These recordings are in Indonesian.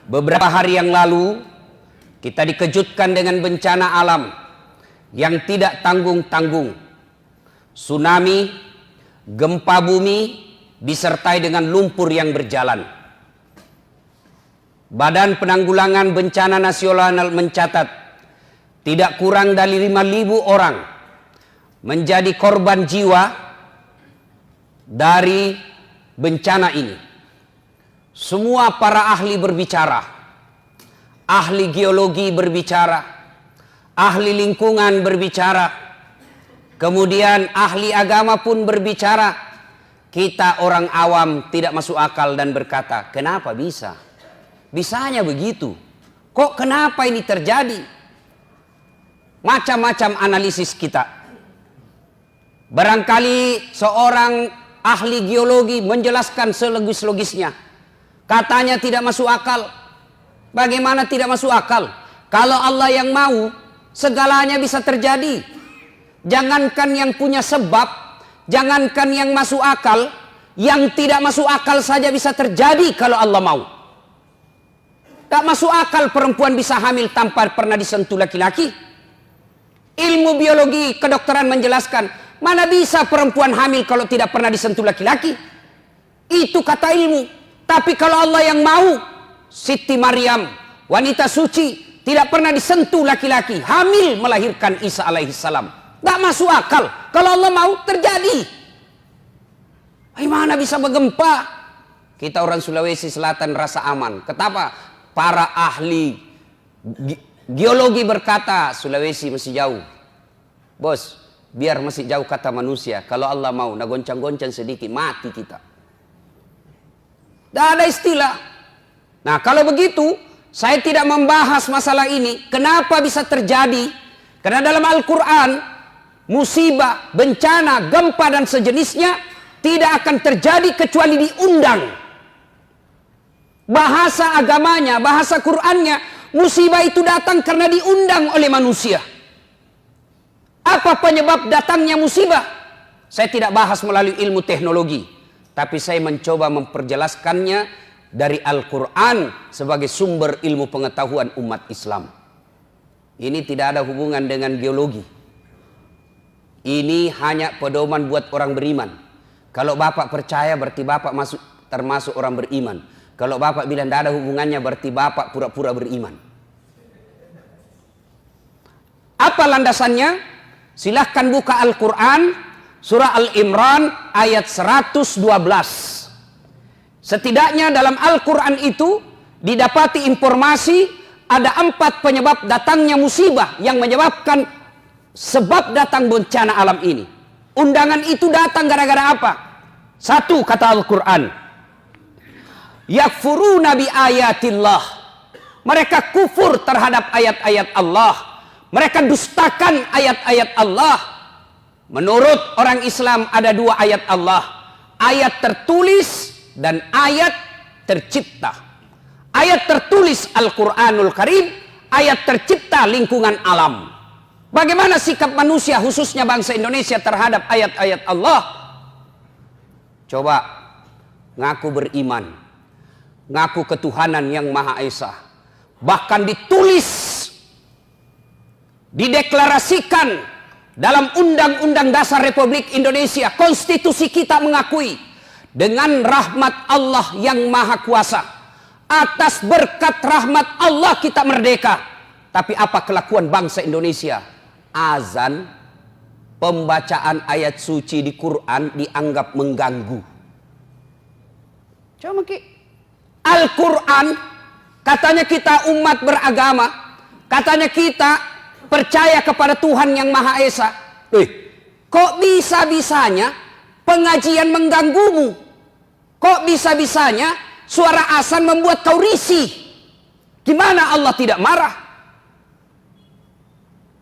Beberapa hari yang lalu kita dikejutkan dengan bencana alam yang tidak tanggung-tanggung. Tsunami, gempa bumi, disertai dengan lumpur yang berjalan. Badan Penanggulangan Bencana Nasional mencatat tidak kurang dari 5.000 orang menjadi korban jiwa dari bencana ini. Semua para ahli berbicara, ahli geologi berbicara, ahli lingkungan berbicara, kemudian ahli agama pun berbicara. Kita orang awam tidak masuk akal dan berkata, kenapa bisa? Bisanya begitu. Kok kenapa ini terjadi? Macam-macam analisis kita. Barangkali seorang ahli geologi menjelaskan selogis-logisnya. Katanya tidak masuk akal. Bagaimana tidak masuk akal? Kalau Allah yang mau, segalanya bisa terjadi. Jangankan yang punya sebab, jangankan yang masuk akal, yang tidak masuk akal saja bisa terjadi kalau Allah mau. Tak masuk akal perempuan bisa hamil tanpa pernah disentuh laki-laki. Ilmu biologi kedokteran menjelaskan, mana bisa perempuan hamil kalau tidak pernah disentuh laki-laki? Itu kata ilmu. Tapi kalau Allah yang mau, Siti Maryam, wanita suci, tidak pernah disentuh laki-laki, hamil melahirkan Isa alaihissalam. Tak masuk akal. Kalau Allah mau, terjadi. Bagaimana bisa bergempa? Kita orang Sulawesi Selatan rasa aman. Kenapa? Para ahli geologi berkata, Sulawesi masih jauh. Bos, biar masih jauh kata manusia. Kalau Allah mau, nak goncang-goncang sedikit, mati kita. Tidak ada istilah. Nah, kalau begitu, saya tidak membahas masalah ini. Kenapa bisa terjadi? Karena dalam Al-Quran, musibah, bencana, gempa dan sejenisnya tidak akan terjadi kecuali diundang. Bahasa agamanya, bahasa Qurannya, musibah itu datang karena diundang oleh manusia. Apa penyebab datangnya musibah? Saya tidak bahas melalui ilmu teknologi, tapi saya mencoba memperjelaskannya dari Al-Quran sebagai sumber ilmu pengetahuan umat Islam. Ini tidak ada hubungan dengan geologi. Ini hanya pedoman buat orang beriman. Kalau Bapak percaya berarti Bapak termasuk orang beriman. Kalau Bapak bilang tidak ada hubungannya berarti Bapak pura-pura beriman. Apa landasannya? Silahkan buka Al-Quran, surah Al-Imran ayat 112. Setidaknya dalam Al-Quran itu didapati informasi ada 4 penyebab datangnya musibah yang menyebabkan sebab datang bencana alam ini. Undangan itu datang gara-gara apa? 1, kata Al-Quran, yakfuruna bi ayatillah. Mereka kufur terhadap ayat-ayat Allah. Mereka dustakan ayat-ayat Allah. Menurut orang Islam ada 2 ayat Allah. Ayat tertulis dan ayat tercipta. Ayat tertulis Al-Quranul Karim. Ayat tercipta lingkungan alam. Bagaimana sikap manusia khususnya bangsa Indonesia terhadap ayat-ayat Allah? Coba ngaku beriman, ngaku ketuhanan yang Maha Esa. Bahkan ditulis, dideklarasikan dalam Undang-Undang Dasar Republik Indonesia. Konstitusi kita mengakui dengan rahmat Allah yang Maha Kuasa. Atas berkat rahmat Allah kita merdeka. Tapi apa kelakuan bangsa Indonesia? Azan, pembacaan ayat suci di Quran dianggap mengganggu. Coba Al-Quran, katanya kita umat beragama, katanya kita percaya kepada Tuhan yang Maha Esa. Kok bisa-bisanya pengajian mengganggumu? Kok bisa-bisanya suara azan membuat kau risih? Gimana Allah tidak marah?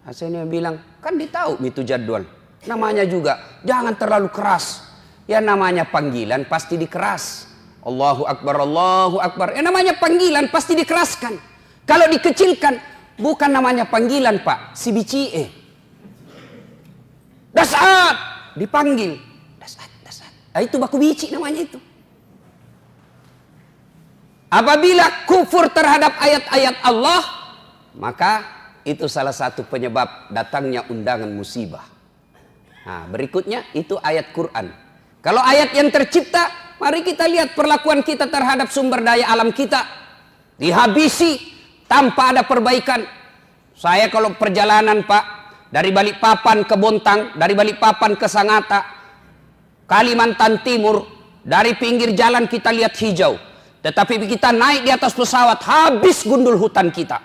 Hasilnya bilang, kan ditahu itu jadwal. Namanya juga, jangan terlalu keras. Ya namanya panggilan pasti dikeras. Allahu Akbar, Allahu Akbar. Ya namanya panggilan pasti dikeraskan. Kalau dikecilkan, bukan namanya panggilan Pak, si bicie. Dasat, dipanggil. Dasat. Nah, itu baku bici namanya itu. Apabila kufur terhadap ayat-ayat Allah, maka itu salah satu penyebab datangnya undangan musibah. Nah, berikutnya itu ayat Quran. Kalau ayat yang tercipta, mari kita lihat perlakuan kita terhadap sumber daya alam kita. Dihabisi tanpa ada perbaikan. Saya kalau perjalanan Pak, dari Balikpapan ke Bontang, dari Balikpapan ke Sangatta, Kalimantan Timur, dari pinggir jalan kita lihat hijau. Tetapi kita naik di atas pesawat, habis gundul hutan kita.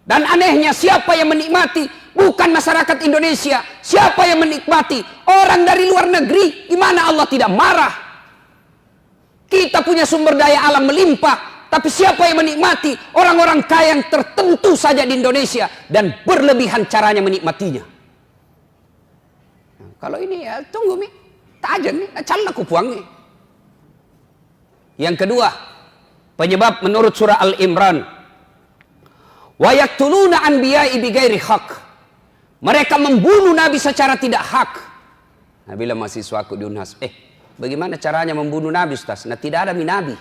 Dan anehnya, siapa yang menikmati? Bukan masyarakat Indonesia. Siapa yang menikmati? Orang dari luar negeri. Gimana Allah tidak marah? Kita punya sumber daya alam melimpah, tapi siapa yang menikmati? Orang-orang kaya yang tertentu saja di Indonesia, dan berlebihan caranya menikmatinya. Nah, kalau ini ya tunggu mi, tajan nih, calon aku puang nih. Yang kedua, penyebab menurut surah Al-Imran, wa yaqtuluna anbiya'i bighairi haq. Mereka membunuh nabi secara tidak hak. Nah, bila mahasiswaku di Unhas, bagaimana caranya membunuh nabi, Ustaz? Nah, tidak ada nabi.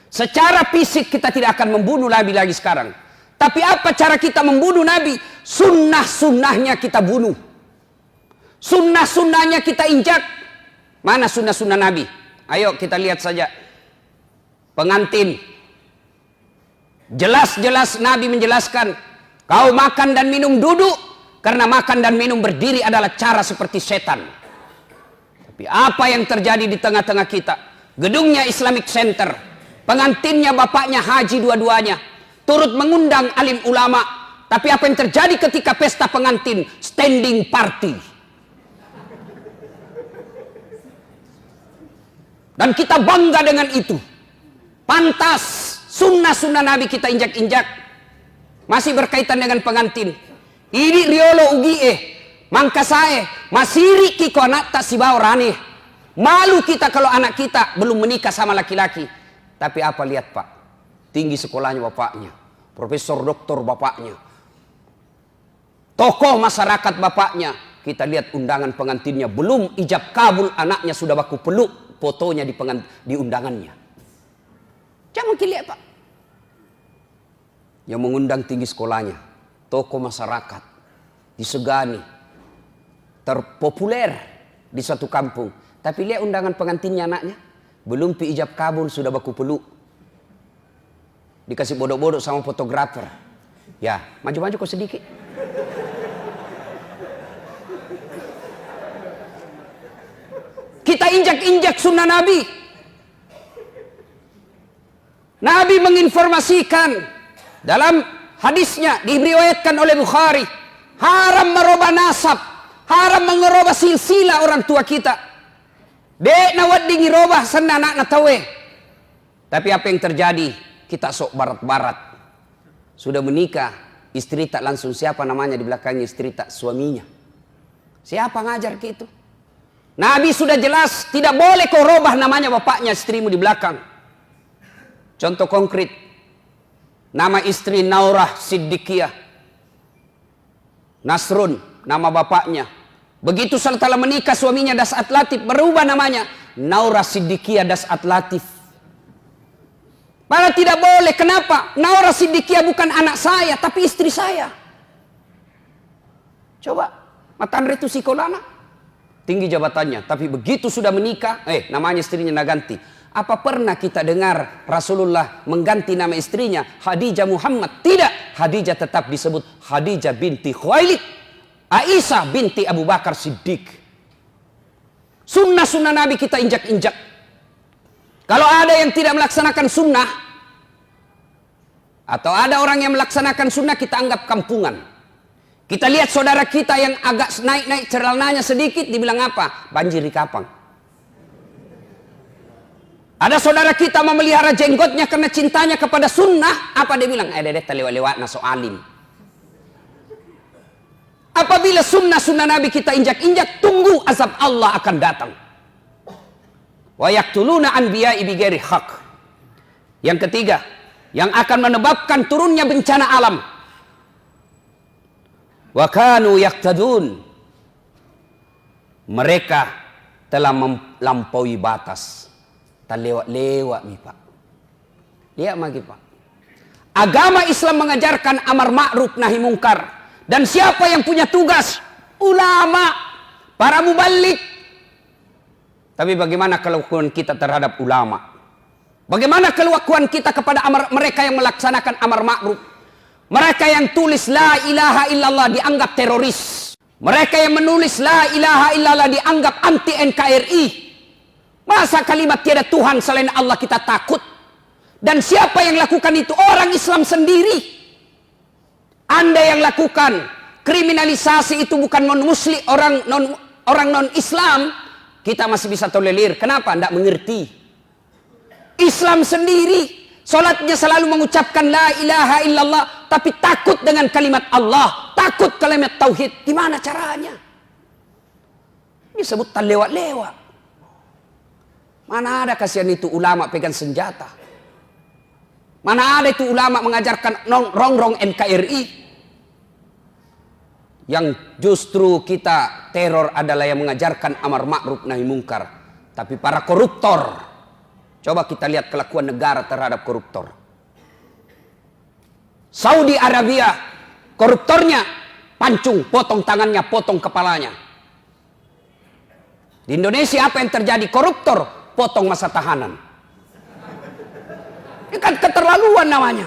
Secara fisik kita tidak akan membunuh nabi lagi sekarang. Tapi apa cara kita membunuh nabi? Sunnah-sunnahnya kita bunuh. Sunnah-sunnahnya kita injak. Mana sunnah-sunnah nabi? Ayo kita lihat saja. Pengantin. Jelas-jelas Nabi menjelaskan, kau makan dan minum duduk, karena makan dan minum berdiri adalah cara seperti setan. Tapi apa yang terjadi di tengah-tengah kita? Gedungnya Islamic Center, pengantinnya bapaknya haji dua-duanya, turut mengundang alim ulama. Tapi apa yang terjadi ketika pesta pengantin? Standing party. Dan kita bangga dengan itu. Pantas sunnah-sunnah Nabi kita injak-injak. Masih berkaitan dengan pengantin. Ini riolo ugi mangkasae masiri kiko anak tak sibau rani. Malu kita kalau anak kita belum menikah sama laki-laki. Tapi apa, lihat Pak, tinggi sekolahnya bapaknya, profesor doktor bapaknya, tokoh masyarakat bapaknya. Kita lihat undangan pengantinnya, belum ijab kabul anaknya sudah baku peluk fotonya di undangannya. Jangan lihat Pak. Yang mengundang tinggi sekolahnya, tokoh masyarakat, disegani, terpopuler di suatu kampung. Tapi lihat undangan pengantinnya anaknya, belum pi ijab kabul sudah baku peluk. Dikasih bodoh-bodoh sama fotografer. Ya, maju-maju kok sedikit. Kita injak-injak sunnah Nabi. Nabi menginformasikan dalam hadisnya, diriwayatkan oleh Bukhari, haram merubah nasab, haram mengerubah silsilah orang tua kita. Dek nawad dingi robah sana anak natawe. Tapi apa yang terjadi? Kita sok barat-barat. Sudah menikah, istri tak langsung siapa namanya di belakangnya, istri tak suaminya. Siapa ngajar gitu? Nabi sudah jelas, tidak boleh kau robah namanya bapaknya istrimu di belakang. Contoh konkret, nama istri Naurah Siddiqiyah, Nasrun, nama bapaknya. Begitu setelah menikah suaminya Das'at Latif, berubah namanya Naurah Siddiqiyah Das'at Latif. Padahal tidak boleh. Kenapa? Naurah Siddiqiyah bukan anak saya, tapi istri saya. Coba, Matandre itu sikolana, tinggi jabatannya, tapi begitu sudah menikah, namanya istrinya naganti. Apa pernah kita dengar Rasulullah mengganti nama istrinya Khadijah Muhammad? Tidak. Khadijah tetap disebut Khadijah binti Khuwailid, Aisyah binti Abu Bakar Siddiq. Sunnah-sunnah Nabi kita injak-injak. Kalau ada yang tidak melaksanakan sunnah, atau ada orang yang melaksanakan sunnah, kita anggap kampungan. Kita lihat saudara kita yang agak naik-naik celananya sedikit, dibilang apa? Banjir di kapang. Ada saudara kita memelihara jenggotnya karena cintanya kepada sunnah. Apa dia bilang? Dedek lewat-lewat naso alim. Apabila sunnah-sunnah Nabi kita injak-injak, tunggu azab Allah akan datang. Wa yaqtuluna anbiya'i bighairi haq. Yang ketiga, yang akan menyebabkan turunnya bencana alam. Wa kanu yaqtadun. Mereka telah melampaui batas. Tak lewat-lewat nih Pak. Lihat lagi Pak. Agama Islam mengajarkan amar ma'ruf nahi mungkar. Dan siapa yang punya tugas? Ulama, para mubalik. Tapi bagaimana kelakuan kita terhadap ulama? Bagaimana kelakuan kita kepada mereka yang melaksanakan amar ma'ruf? Mereka yang tulis la ilaha illallah dianggap teroris. Mereka yang menulis la ilaha illallah dianggap anti NKRI. Masa kalimat tiada Tuhan selain Allah kita takut? Dan siapa yang lakukan itu? Orang Islam sendiri. Anda yang lakukan kriminalisasi itu bukan non-muslim, orang non-Islam, kita masih bisa tolerir. Kenapa? Tidak mengerti. Islam sendiri, solatnya selalu mengucapkan la ilaha illallah, tapi takut dengan kalimat Allah, takut kalimat tauhid. Gimana caranya? Disebut lewat-lewat. Mana ada kasihan itu ulama pegang senjata? Mana ada itu ulama mengajarkan rongrong NKRI? Yang justru kita teror adalah yang mengajarkan amar ma'ruf nahi mungkar. Tapi para koruptor, coba kita lihat kelakuan negara terhadap koruptor. Saudi Arabia, koruptornya pancung, potong tangannya, potong kepalanya. Di Indonesia apa yang terjadi? Koruptor, potong masa tahanan. Ini kan keterlaluan namanya.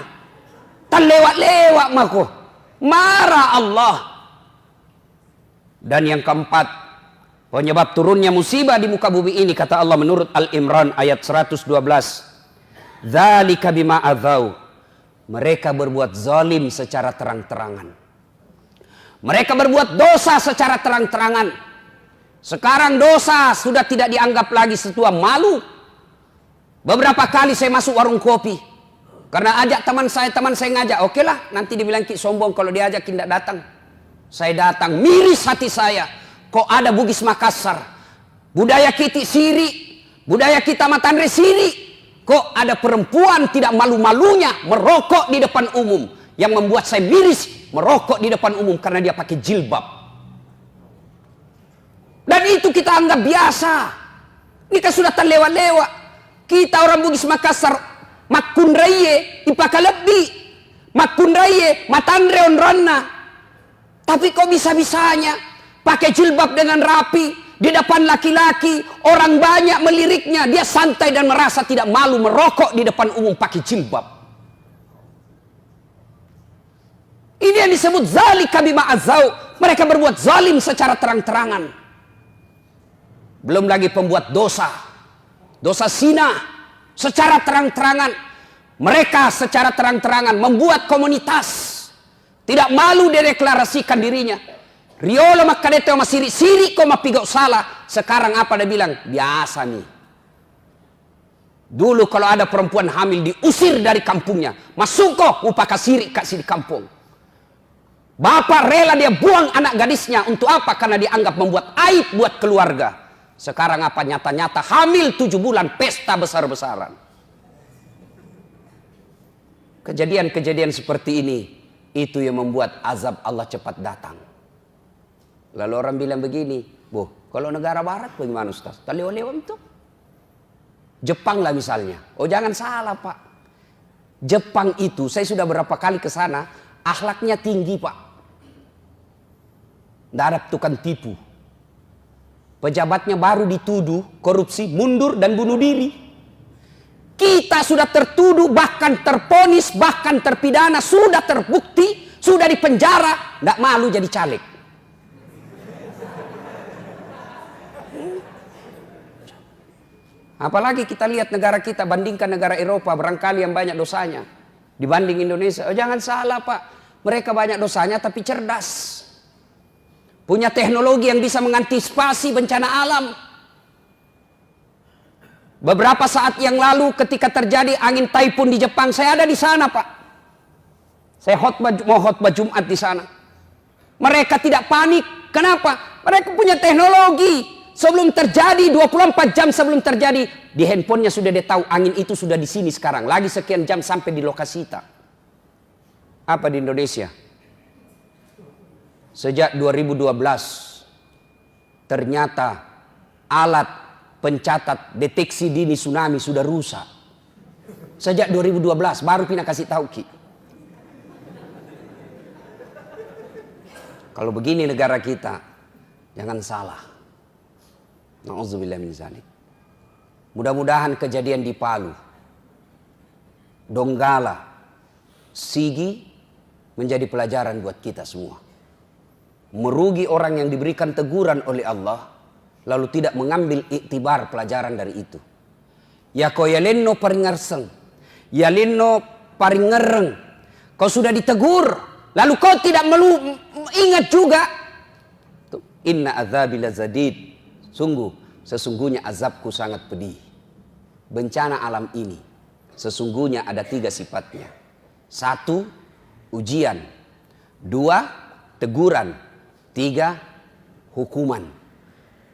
Tan lewat-lewat mako. Marah Allah. Dan yang keempat, penyebab turunnya musibah di muka bumi ini, kata Allah menurut Al-Imran ayat 112. Dzalika bima adzau. Mereka berbuat zalim secara terang-terangan. Mereka berbuat dosa secara terang-terangan. Sekarang dosa sudah tidak dianggap lagi sesuatu malu. Beberapa kali saya masuk warung kopi. Karena ajak teman saya ngajak. Oke lah, nanti dibilang Ki sombong kalau diajak tidak datang. Saya datang, miris hati saya. Kok ada Bugis Makassar? Budaya kita siri. Budaya kita Matandre siri. Kok ada perempuan tidak malu-malunya merokok di depan umum. Yang membuat saya miris merokok di depan umum karena dia pakai jilbab. Dan itu kita anggap biasa. Ini kan sudah terlewat-lewat. Kita orang Bugis Makassar, makun raye, ipaka lebih, makun raye, matandre onronna. Tapi kok bisa-bisanya pakai jilbab dengan rapi di depan laki-laki, orang banyak meliriknya, dia santai dan merasa tidak malu merokok di depan umum pakai jilbab. Ini yang disebut zalika bima adzau. Mereka berbuat zalim secara terang-terangan. Belum lagi pembuat dosa. Dosa zina secara terang-terangan. Mereka secara terang-terangan membuat komunitas. Tidak malu deklarasikan dirinya. Riolo makadete sama siri-siri kok mapigau salah. Sekarang apa dia bilang? Biasa nih. Dulu kalau ada perempuan hamil diusir dari kampungnya. Masuk kok upaka siri kasih di kampung. Bapak rela dia buang anak gadisnya. Untuk apa? Karena dianggap membuat aib buat keluarga. Sekarang apa? Nyata-nyata hamil 7 bulan, pesta besar-besaran. Kejadian-kejadian seperti ini, itu yang membuat azab Allah cepat datang. Lalu orang bilang begini, kalau negara barat bagaimana Ustaz? Lewat-lewat itu. Jepang lah misalnya. Oh jangan salah Pak. Jepang itu, saya sudah berapa kali ke sana, akhlaknya tinggi Pak. Tidak ada tukang tipu. Pejabatnya baru dituduh korupsi, mundur dan bunuh diri. Kita sudah tertuduh, bahkan terponis, bahkan terpidana, sudah terbukti, sudah dipenjara, tidak malu jadi caleg. Apalagi kita lihat negara kita, bandingkan negara Eropa, barangkali yang banyak dosanya dibanding Indonesia. Oh, jangan salah Pak, mereka banyak dosanya tapi cerdas. Punya teknologi yang bisa mengantisipasi bencana alam. Beberapa saat yang lalu ketika terjadi angin taifun di Jepang, saya ada di sana Pak. Saya mau khotbah Jumat di sana. Mereka tidak panik. Kenapa? Mereka punya teknologi. Sebelum terjadi, 24 jam sebelum terjadi, di handphonenya sudah dia tahu angin itu sudah di sini sekarang. Lagi sekian jam sampai di lokasi kita. Apa di Indonesia? Sejak 2012 ternyata alat pencatat deteksi dini tsunami sudah rusak. Sejak 2012 baru Pina kasih tahu Ki. Kalau begini negara kita, jangan salah. Na'udzubillah min zalik. Mudah-mudahan kejadian di Palu, Donggala, Sigi menjadi pelajaran buat kita semua. Merugi orang yang diberikan teguran oleh Allah, lalu tidak mengambil iktibar pelajaran dari itu. Ya kau yalenno paringarseng, yalenno paringereng. Kau sudah ditegur, lalu kau tidak ingat juga. Inna azabi lazadid. Sesungguhnya azabku sangat pedih. Bencana alam ini sesungguhnya ada 3 sifatnya. 1, ujian. 2, teguran. 3, hukuman.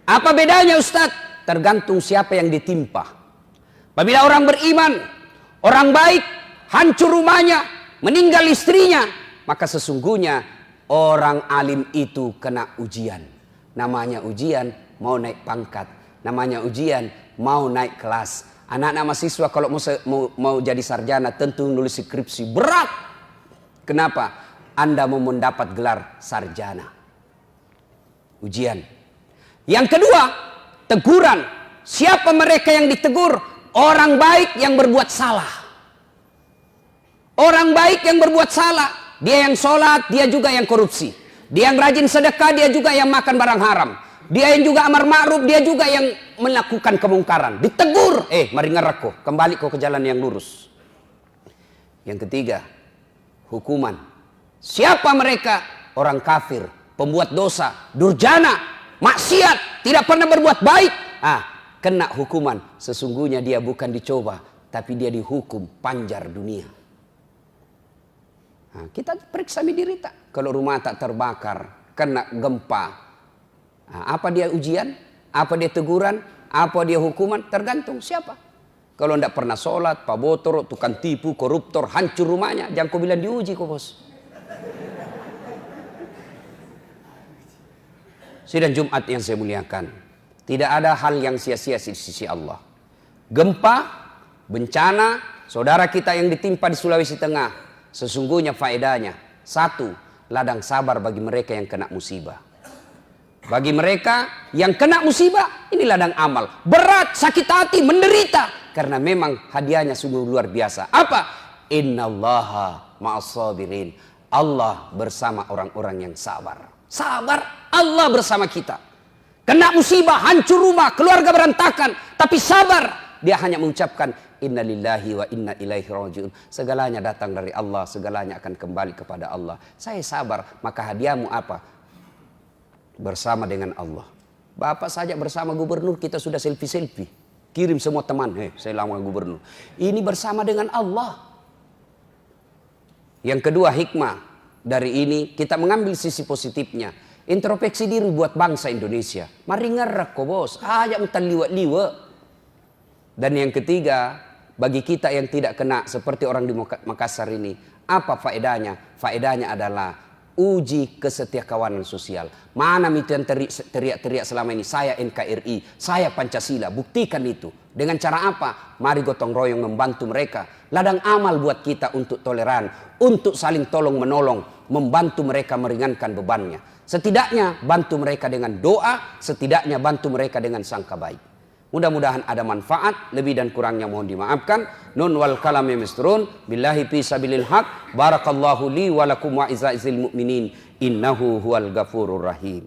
Apa bedanya Ustadz? Tergantung siapa yang ditimpa. Apabila orang beriman, orang baik, hancur rumahnya, meninggal istrinya, maka sesungguhnya orang alim itu kena ujian. Namanya ujian mau naik pangkat, namanya ujian mau naik kelas. Anak-anak mahasiswa kalau mau jadi sarjana tentu nulis skripsi berat. Kenapa? Anda mau mendapat gelar sarjana. Ujian. Yang kedua, teguran. Siapa mereka yang ditegur? Orang baik yang berbuat salah. Orang baik yang berbuat salah. Dia yang sholat, dia juga yang korupsi. Dia yang rajin sedekah, dia juga yang makan barang haram. Dia yang juga amar ma'ruf, dia juga yang melakukan kemungkaran. Ditegur, mari ngerako, kembali kau ke jalan yang lurus. Yang ketiga, hukuman. Siapa mereka? Orang kafir, pembuat dosa, durjana, maksiat, tidak pernah berbuat baik. Kena hukuman. Sesungguhnya dia bukan dicoba, tapi dia dihukum panjar dunia. Kita periksa diri tak. Kalau rumah tak terbakar, kena gempa. Apa dia ujian? Apa dia teguran? Apa dia hukuman? Tergantung siapa. Kalau tidak pernah sholat, pabotor, tukang tipu, koruptor, hancur rumahnya. Jangan kau bilang diuji kok bos. Sidang Jumat yang saya muliakan. Tidak ada hal yang sia-sia di sisi Allah. Gempa, bencana, saudara kita yang ditimpa di Sulawesi Tengah. Sesungguhnya faedahnya. 1, ladang sabar bagi mereka yang kena musibah. Bagi mereka yang kena musibah, ini ladang amal. Berat, sakit hati, menderita. Karena memang hadiahnya sungguh luar biasa. Apa? Innallaha ma'as-sabirin. Allah bersama orang-orang yang sabar. Sabar, Allah bersama kita. Kena musibah, hancur rumah, keluarga berantakan. Tapi sabar. Dia hanya mengucapkan, Inna lillahi wa inna ilaihi rajiun. Segalanya datang dari Allah, segalanya akan kembali kepada Allah. Saya sabar, maka hadiahmu apa? Bersama dengan Allah. Bapak saja bersama gubernur kita sudah selfie-selfie. Kirim semua teman, saya lama gubernur. Ini bersama dengan Allah. Yang kedua hikmah dari ini, kita mengambil sisi positifnya. Introspeksi diri buat bangsa Indonesia. Mari ngerak kok bos, aja mutan liwat-liwat. Dan yang ketiga, bagi kita yang tidak kena seperti orang di Makassar ini, apa faedahnya? Faedahnya adalah uji kesetiakawanan sosial. Mana itu yang teriak-teriak selama ini? Saya NKRI, saya Pancasila. Buktikan itu. Dengan cara apa? Mari gotong royong membantu mereka. Ladang amal buat kita untuk toleran, untuk saling tolong menolong, membantu mereka meringankan bebannya. Setidaknya bantu mereka dengan doa, setidaknya bantu mereka dengan sangka baik. Mudah-mudahan ada manfaat, lebih dan kurangnya mohon dimaafkan. Nun wal kalami misrun, billahi fi sabilil haq, barakallahu li wa lakum wa izza'il mu'minin, innahu huwal ghafurur rahim.